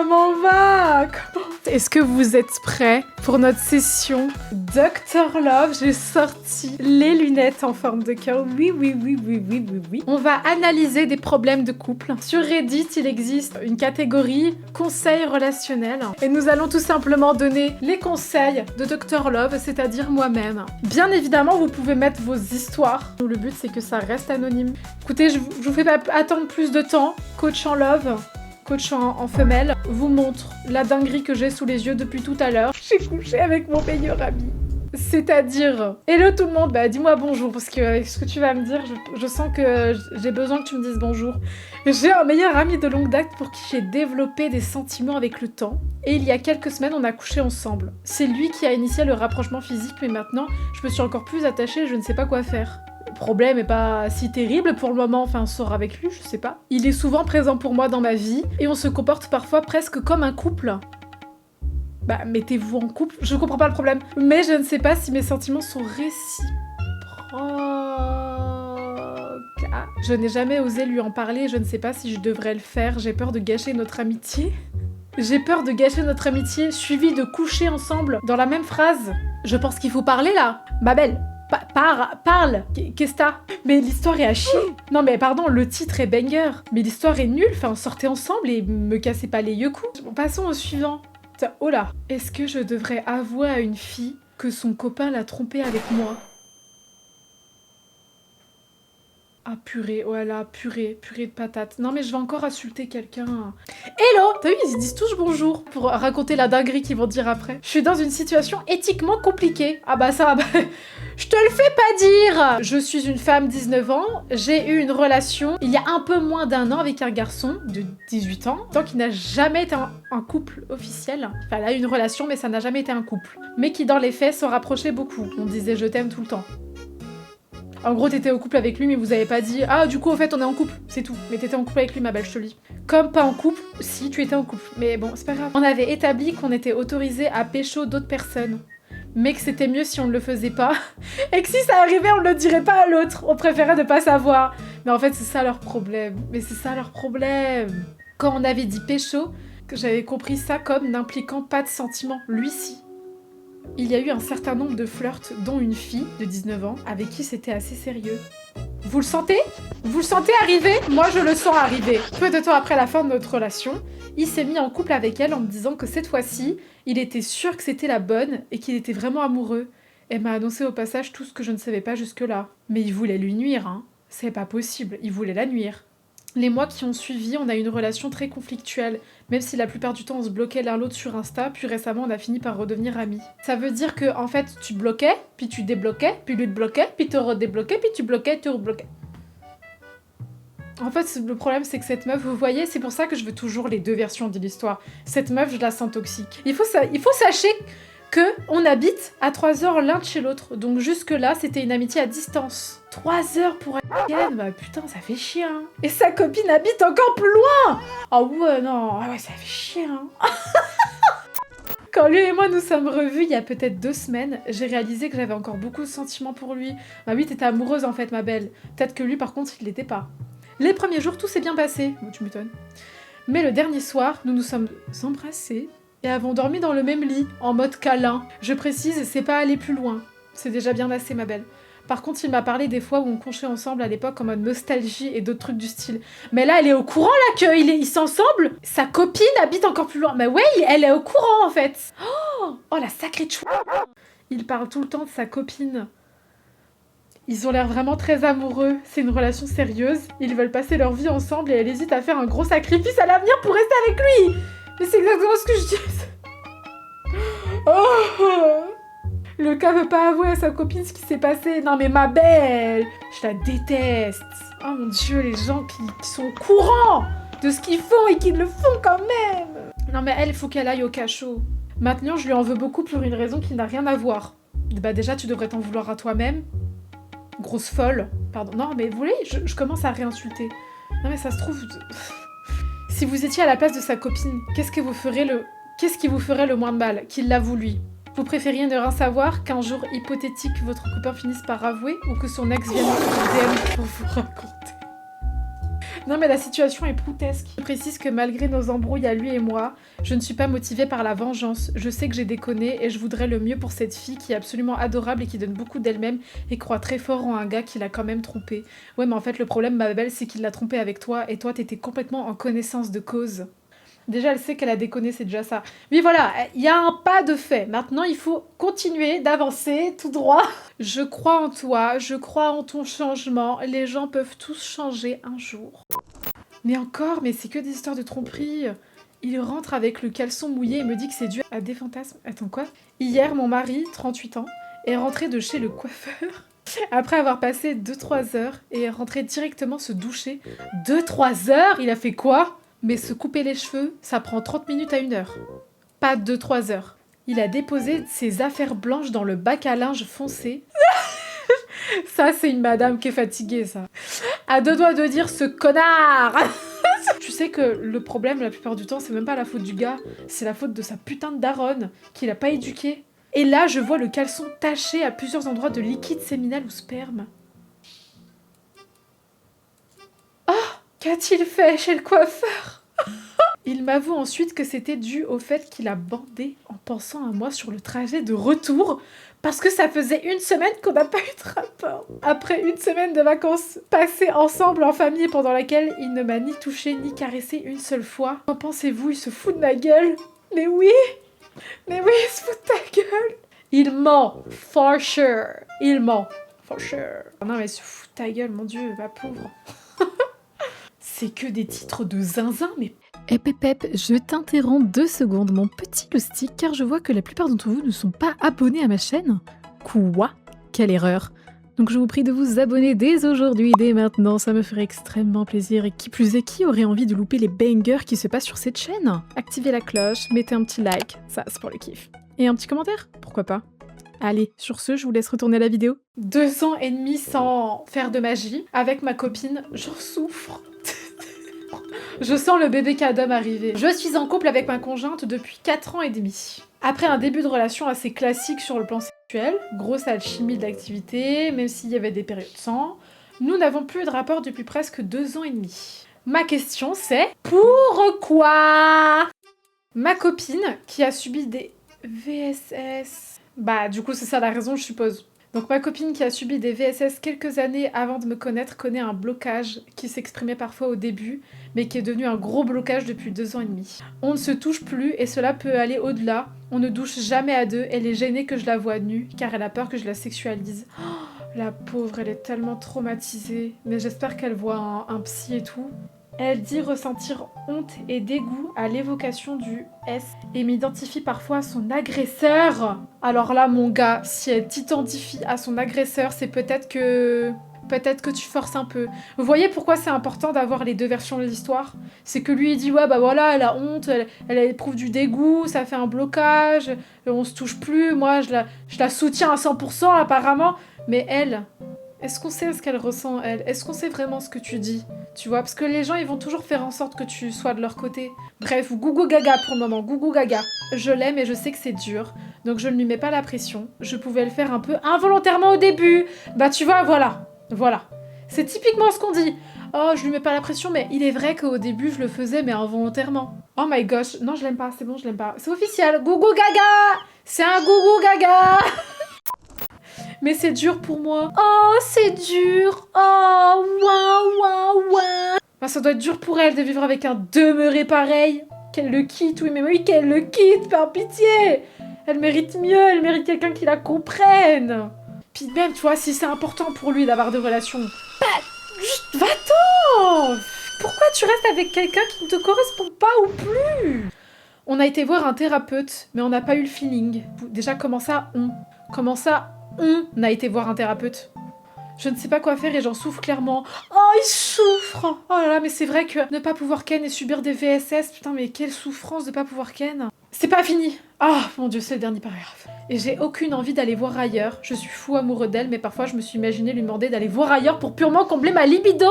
comment va? Est-ce que vous êtes prêts pour notre session Dr Love? J'ai sorti les lunettes en forme de cœur. Oui. On va analyser des problèmes de couple. Sur Reddit, il existe une catégorie conseils relationnels. Et nous allons tout simplement donner les conseils de Dr Love, c'est-à-dire moi-même. Bien évidemment, vous pouvez mettre vos histoires. Le but, c'est que ça reste anonyme. Écoutez, je vous fais pas attendre plus de temps. Coach en Love, coach en femelle, vous montre la dinguerie que j'ai sous les yeux depuis tout à l'heure. J'ai couché avec mon meilleur ami. C'est-à-dire, hello tout le monde, bah dis-moi bonjour, parce que avec ce que tu vas me dire, je sens que j'ai besoin que tu me dises bonjour. J'ai un meilleur ami de longue date pour qui j'ai développé des sentiments avec le temps, et il y a quelques semaines, on a couché ensemble. C'est lui qui a initié le rapprochement physique, mais maintenant, je me suis encore plus attachée et je ne sais pas quoi faire. Le problème est pas si terrible pour le moment, enfin on sort avec lui, je sais pas. Il est souvent présent pour moi dans ma vie, et on se comporte parfois presque comme un couple. Bah, mettez-vous en couple, je comprends pas le problème. Mais je ne sais pas si mes sentiments sont réciproques. Ah, je n'ai jamais osé lui en parler, je ne sais pas si je devrais le faire, j'ai peur de gâcher notre amitié. J'ai peur de gâcher notre amitié, suivi de coucher ensemble dans la même phrase. Je pense qu'il faut parler là. Ma belle, parle. Qu'est-ce que t'as? Mais l'histoire est à chier. Non mais pardon, le titre est banger. Mais l'histoire est nulle, enfin sortez ensemble et me cassez pas les yeux coups. Bon, passons au suivant. Oh là, est-ce que je devrais avouer à une fille que son copain l'a trompée avec moi? Ah purée, voilà, purée de patates. Non mais je vais encore insulter quelqu'un. Hello! T'as vu, ils disent tous bonjour pour raconter la dinguerie qu'ils vont dire après. Je suis dans une situation éthiquement compliquée. Ah bah ça, je te le fais pas dire! Je suis une femme 19 ans, j'ai eu une relation il y a un peu moins d'un an avec un garçon de 18 ans, donc il n'a jamais été un couple officiel. Enfin, elle a eu une relation mais ça n'a jamais été un couple. Mais qui dans les faits s'en rapprochait beaucoup. On disait je t'aime tout le temps. En gros, t'étais au couple avec lui, mais vous avez pas dit « Ah, du coup, au fait, on est en couple, c'est tout. » Mais t'étais en couple avec lui, ma belle, je te le dis. Comme pas en couple, si, tu étais en couple. Mais bon, c'est pas grave. On avait établi qu'on était autorisé à pécho d'autres personnes. Mais que c'était mieux si on ne le faisait pas. Et que si ça arrivait, on ne le dirait pas à l'autre. On préférait ne pas savoir. Mais en fait, c'est ça leur problème. Mais c'est ça leur problème. Quand on avait dit pécho, j'avais compris ça comme n'impliquant pas de sentiments. Lui, si. Il y a eu un certain nombre de flirts, dont une fille de 19 ans, avec qui c'était assez sérieux. Vous le sentez? Vous le sentez arriver? Moi, je le sens arriver. Peu de temps après la fin de notre relation, il s'est mis en couple avec elle en me disant que cette fois-ci, il était sûr que c'était la bonne et qu'il était vraiment amoureux. Elle m'a annoncé au passage tout ce que je ne savais pas jusque-là. Mais il voulait lui nuire, hein. C'est pas possible, il voulait la nuire. Les mois qui ont suivi, on a eu une relation très conflictuelle, même si la plupart du temps on se bloquait l'un l'autre sur Insta, puis récemment on a fini par redevenir amis. Ça veut dire que en fait tu bloquais, puis tu débloquais, puis lui te bloquait, puis te redébloquais, puis tu bloquais, tu rebloquais. En fait, le problème c'est que cette meuf, vous voyez, c'est pour ça que je veux toujours les deux versions de l'histoire. Cette meuf, je la sens toxique. Il faut sachez que on habite à 3 heures l'un de chez l'autre, donc jusque-là c'était une amitié à distance. 3 heures pour un bah putain, ça fait chier, hein. Et sa copine habite encore plus loin. Ah ouais, non, ah ouais, ça fait chier, hein. Quand lui et moi nous sommes revus il y a peut-être 2 semaines, j'ai réalisé que j'avais encore beaucoup de sentiments pour lui. Bah oui, t'étais amoureuse en fait, ma belle. Peut-être que lui par contre, il l'était pas. Les premiers jours, tout s'est bien passé. Bon, tu m'étonnes. Mais le dernier soir, nous nous sommes embrassés et avons dormi dans le même lit, en mode câlin. Je précise, c'est pas aller plus loin. C'est déjà bien assez, ma belle. Par contre, il m'a parlé des fois où on couchait ensemble à l'époque en mode nostalgie et d'autres trucs du style. Mais là, elle est au courant, là, qu'ils sont ensemble. Sa copine habite encore plus loin. Mais ouais, elle est au courant, en fait. Oh la sacrée chou. Il parle tout le temps de sa copine. Ils ont l'air vraiment très amoureux. C'est une relation sérieuse. Ils veulent passer leur vie ensemble et elle hésite à faire un gros sacrifice à l'avenir pour rester avec lui. Mais c'est exactement ce que je dis. Oh, le gars veut pas avouer à sa copine ce qui s'est passé. Non mais ma belle, je la déteste. Oh mon dieu, les gens qui sont au courant de ce qu'ils font et qui le font quand même. Non mais elle, il faut qu'elle aille au cachot. Maintenant, je lui en veux beaucoup pour une raison qui n'a rien à voir. Bah déjà, tu devrais t'en vouloir à toi-même. Grosse folle. Pardon. Non mais vous voyez, je commence à réinsulter. Non mais ça se trouve... Si vous étiez à la place de sa copine, qu'est-ce qui vous ferait le moins de mal? Qu'il l'avoue lui? Vous préfériez ne rien savoir, qu'un jour hypothétique votre copain finisse par avouer, ou que son ex vienne vous DM pour vous raconter? Non mais la situation est proutesque. Je précise que malgré nos embrouilles à lui et moi, je ne suis pas motivée par la vengeance. Je sais que j'ai déconné et je voudrais le mieux pour cette fille qui est absolument adorable et qui donne beaucoup d'elle-même et croit très fort en un gars qui l'a quand même trompée. Ouais mais en fait le problème ma belle c'est qu'il l'a trompée avec toi et toi t'étais complètement en connaissance de cause. Déjà, elle sait qu'elle a déconné, c'est déjà ça. Mais voilà, il y a un pas de fait. Maintenant, il faut continuer d'avancer tout droit. Je crois en toi, je crois en ton changement. Les gens peuvent tous changer un jour. Mais encore, mais c'est que des histoires de tromperie. Il rentre avec le caleçon mouillé et me dit que c'est dû à des fantasmes. Attends, quoi? Hier, mon mari, 38 ans, est rentré de chez le coiffeur. Après avoir passé 2-3 heures et est rentré directement se doucher. 2-3 heures? Il a fait quoi? Mais se couper les cheveux, ça prend 30 minutes à 1 heure. Pas 2-3 heures. Il a déposé ses affaires blanches dans le bac à linge foncé. Ça, c'est une madame qui est fatiguée, ça. À 2 doigts de dire ce connard. Tu sais que le problème, la plupart du temps, c'est même pas la faute du gars, c'est la faute de sa putain de daronne, qu'il a pas éduqué. Et là, je vois le caleçon taché à plusieurs endroits de liquide séminal ou sperme. Oh, qu'a-t-il fait chez le coiffeur? Il m'avoue ensuite que c'était dû au fait qu'il a bandé en pensant à moi sur le trajet de retour parce que ça faisait 1 semaine qu'on n'a pas eu de rapport. Après 1 semaine de vacances passées ensemble en famille pendant laquelle il ne m'a ni touché ni caressé une seule fois. Qu'en pensez-vous? Il se fout de ma gueule? Mais oui, il se fout de ta gueule. Il ment, for sure. Il ment, for sure. Non mais il se fout de ta gueule, mon Dieu, ma pauvre. C'est que des titres de zinzin, mais... Pep, je t'interromps 2 secondes, mon petit loustic, car je vois que la plupart d'entre vous ne sont pas abonnés à ma chaîne. Quoi? Quelle erreur! Donc je vous prie de vous abonner dès aujourd'hui, dès maintenant, ça me ferait extrêmement plaisir. Et qui plus est, qui aurait envie de louper les bangers qui se passent sur cette chaîne? Activez la cloche, mettez un petit like, ça c'est pour le kiff. Et un petit commentaire? Pourquoi pas? Allez, sur ce, je vous laisse retourner à la vidéo. 2 ans et demi sans faire de magie, avec ma copine, j'en souffre. Je sens le bébé qu'Adam arriver. Je suis en couple avec ma conjointe depuis 4 ans et demi. Après un début de relation assez classique sur le plan sexuel, grosse alchimie de l'activité, même s'il y avait des périodes sans, nous n'avons plus de rapport depuis presque 2 ans et demi. Ma question c'est pourquoi? Ma copine qui a subi des VSS... Bah du coup c'est ça la raison je suppose. Donc ma copine qui a subi des VSS quelques années avant de me connaître connaît un blocage qui s'exprimait parfois au début, mais qui est devenu un gros blocage depuis 2 ans et demi. On ne se touche plus et cela peut aller au-delà. On ne douche jamais à 2, elle est gênée que je la voie nue, car elle a peur que je la sexualise. Oh, la pauvre, elle est tellement traumatisée, mais j'espère qu'elle voit un psy et tout. Elle dit ressentir honte et dégoût à l'évocation du S et m'identifie parfois à son agresseur. Alors là, mon gars, si elle t'identifie à son agresseur, c'est peut-être que tu forces un peu. Vous voyez pourquoi c'est important d'avoir les 2 versions de l'histoire? C'est que lui, il dit, ouais, bah voilà, elle a honte, elle éprouve du dégoût, ça fait un blocage, on se touche plus, moi, je la soutiens à 100% apparemment. Mais elle... Est-ce qu'on sait ce qu'elle ressent, elle? Est-ce qu'on sait vraiment ce que tu dis? Tu vois, parce que les gens, ils vont toujours faire en sorte que tu sois de leur côté. Bref, gougou gaga pour le moment, gougou gaga. Je l'aime et je sais que c'est dur, donc je ne lui mets pas la pression. Je pouvais le faire un peu involontairement au début. Bah tu vois, voilà. C'est typiquement ce qu'on dit. Oh, je lui mets pas la pression, mais il est vrai qu'au début, je le faisais, mais involontairement. Oh my gosh, non, je l'aime pas, c'est bon, je l'aime pas. C'est officiel, gougou gaga! C'est un gougou gaga! Mais c'est dur pour moi. Oh, c'est dur. Oh, ouin. Bah, ça doit être dur pour elle de vivre avec un demeuré pareil. Qu'elle le quitte, oui, mais oui, qu'elle le quitte, par pitié. Elle mérite mieux, elle mérite quelqu'un qui la comprenne. Puis même, tu vois, si c'est important pour lui d'avoir des relations, bah, juste va-t'en. Pourquoi tu restes avec quelqu'un qui ne te correspond pas ou plus? On a été voir un thérapeute, mais on n'a pas eu le feeling. Déjà, comment ça, on a été voir un thérapeute. Je ne sais pas quoi faire et j'en souffre clairement. Oh, il souffre. Oh là là, mais c'est vrai que ne pas pouvoir ken et subir des VSS, putain, mais quelle souffrance de pas pouvoir ken. C'est pas fini. Ah, mon Dieu, c'est le dernier paragraphe. Et j'ai aucune envie d'aller voir ailleurs. Je suis fou amoureux d'elle, mais parfois je me suis imaginé lui demander d'aller voir ailleurs pour purement combler ma libido.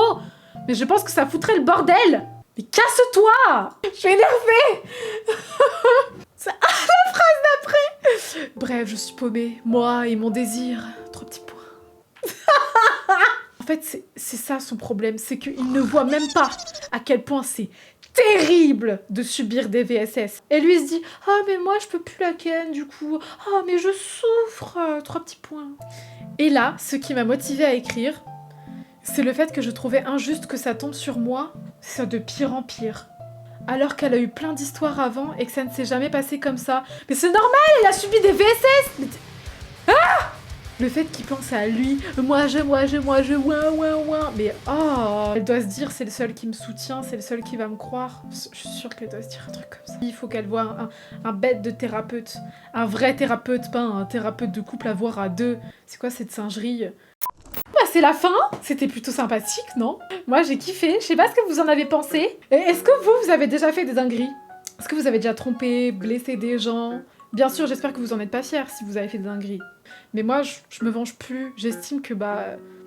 Mais je pense que ça foutrait le bordel. Mais casse-toi. Je suis énervée. La phrase d'après. Bref, je suis paumée. Moi et mon désir. 3 petits points. En fait, c'est ça son problème, c'est qu'il ne voit même pas à quel point c'est terrible de subir des VSS. Et lui il se dit « Ah mais moi je peux plus la ken du coup, ah mais je souffre !» 3 petits points. Et là, ce qui m'a motivée à écrire, c'est le fait que je trouvais injuste que ça tombe sur moi, c'est de pire en pire. Alors qu'elle a eu plein d'histoires avant et que ça ne s'est jamais passé comme ça. Mais c'est normal, elle a subi des VSS. Mais le fait qu'il pense à lui, moi je, ouin. Mais oh, elle doit se dire c'est le seul qui me soutient, c'est le seul qui va me croire. Je suis sûre qu'elle doit se dire un truc comme ça. Il faut qu'elle voie un bête de thérapeute. Un vrai thérapeute, pas un thérapeute de couple à voir à deux. C'est quoi cette singerie? Bah c'est la fin, c'était plutôt sympathique, non? Moi j'ai kiffé, je sais pas ce que vous en avez pensé. Est-ce que vous avez déjà fait des dingueries? Est-ce que vous avez déjà trompé, blessé des gens? Bien sûr, j'espère que vous en êtes pas fiers si vous avez fait des dingueries. Mais moi, je me venge plus. J'estime que,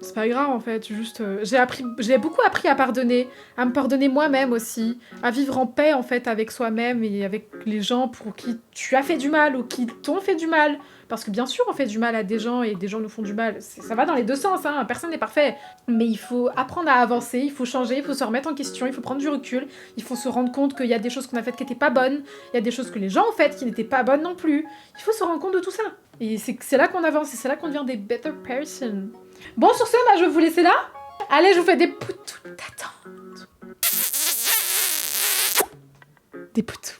c'est pas grave, en fait. Juste, j'ai beaucoup appris à me pardonner moi-même aussi, à vivre en paix, en fait, avec soi-même et avec les gens pour qui tu as fait du mal ou qui t'ont fait du mal. Parce que bien sûr, on fait du mal à des gens et des gens nous font du mal. Ça va dans les deux sens, hein. Personne n'est parfait. Mais il faut apprendre à avancer, il faut changer, il faut se remettre en question, il faut prendre du recul, il faut se rendre compte qu'il y a des choses qu'on a faites qui n'étaient pas bonnes, il y a des choses que les gens ont faites qui n'étaient pas bonnes non plus. Il faut se rendre compte de tout ça. Et c'est là qu'on avance, et c'est là qu'on devient des better person. Bon, sur ce, je vais vous laisser là. Allez, je vous fais des poutous d'attente. Des poutous.